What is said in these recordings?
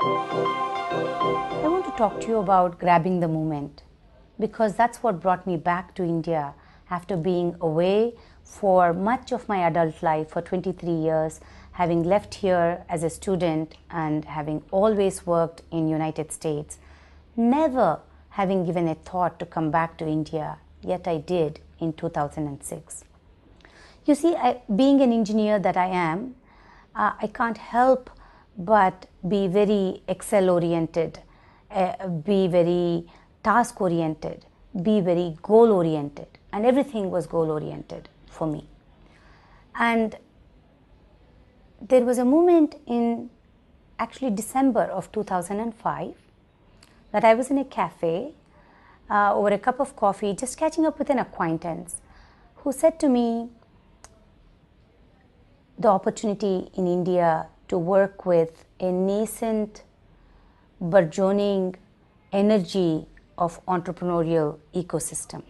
I want to talk to you about grabbing the moment, because that's what brought me back to India after being away for much of my adult life for 23 years, having left here as a student and having always worked in United States, never having given a thought to come back to India, yet I did in 2006. You see, being an engineer that I am, I can't help but be very Excel-oriented, be very task-oriented, be very goal-oriented, and everything was goal-oriented for me. And there was a moment in actually December of 2005 that I was in a cafe over a cup of coffee, just catching up with an acquaintance who said to me, the opportunity in India to work with a nascent, burgeoning energy of entrepreneurial ecosystem.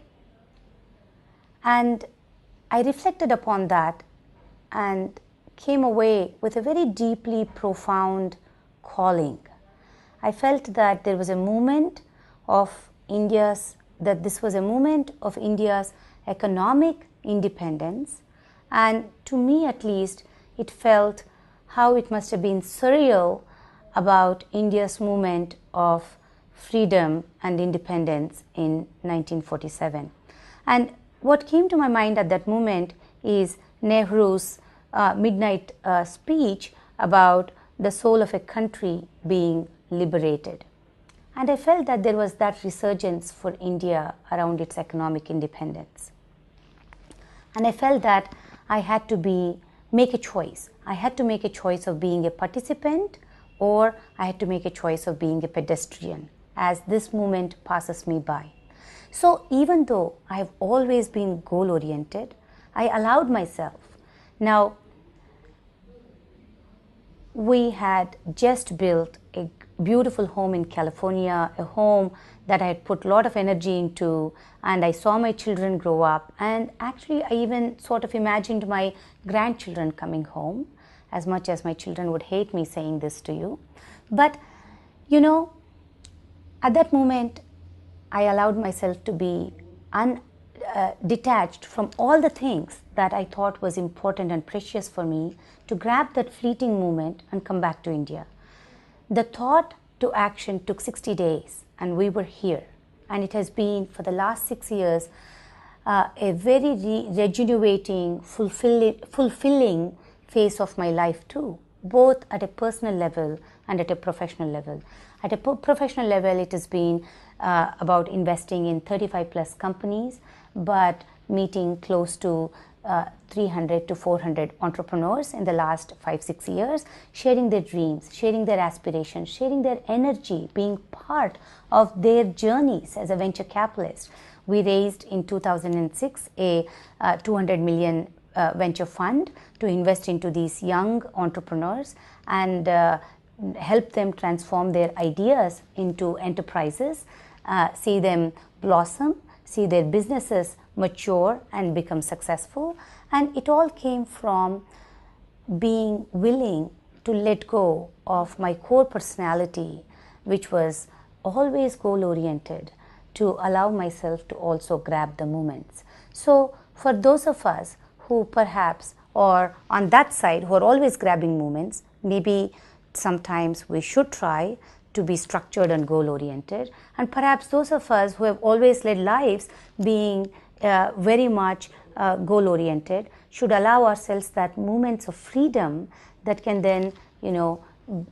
And I reflected upon that and came away with a very deeply profound calling. I felt that there was a movement of India's economic independence, and to me at least, it felt how it must have been surreal about India's movement of freedom and independence in 1947. And what came to my mind at that moment is Nehru's midnight speech about the soul of a country being liberated. And I felt that there was that resurgence for India around its economic independence. And I felt that I had to make a choice. I had to make a choice of being a participant, or I had to make a choice of being a pedestrian as this movement passes me by. So even though I have always been goal-oriented, I allowed myself. Now, we had just built a beautiful home in California, a home that I had put a lot of energy into, and I saw my children grow up, and actually I even sort of imagined my grandchildren coming home, as much as my children would hate me saying this to you. But you know, at that moment I allowed myself to be detached from all the things that I thought was important and precious for me, to grab that fleeting moment and come back to India. The thought to action took 60 days, and we were here. And it has been, for the last 6 years, a very rejuvenating, fulfilling phase of my life too, both at a personal level and at a professional level. At a professional level, it has been about investing in 35 plus companies, but meeting close to 300 to 400 entrepreneurs in the last 5-6 years, sharing their dreams, sharing their aspirations, sharing their energy, being part of their journeys as a venture capitalist. We raised in 2006 a 200 million venture fund to invest into these young entrepreneurs and help them transform their ideas into enterprises, see them blossom, see their businesses mature and become successful. And it all came from being willing to let go of my core personality, which was always goal-oriented, to allow myself to also grab the moments. So for those of us who perhaps, or on that side, who are always grabbing moments, maybe sometimes we should try to be structured and goal-oriented. And perhaps those of us who have always led lives being very much goal-oriented should allow ourselves that moments of freedom that can then,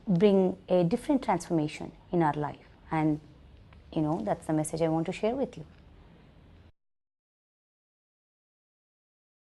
bring a different transformation in our life. And, that's the message I want to share with you.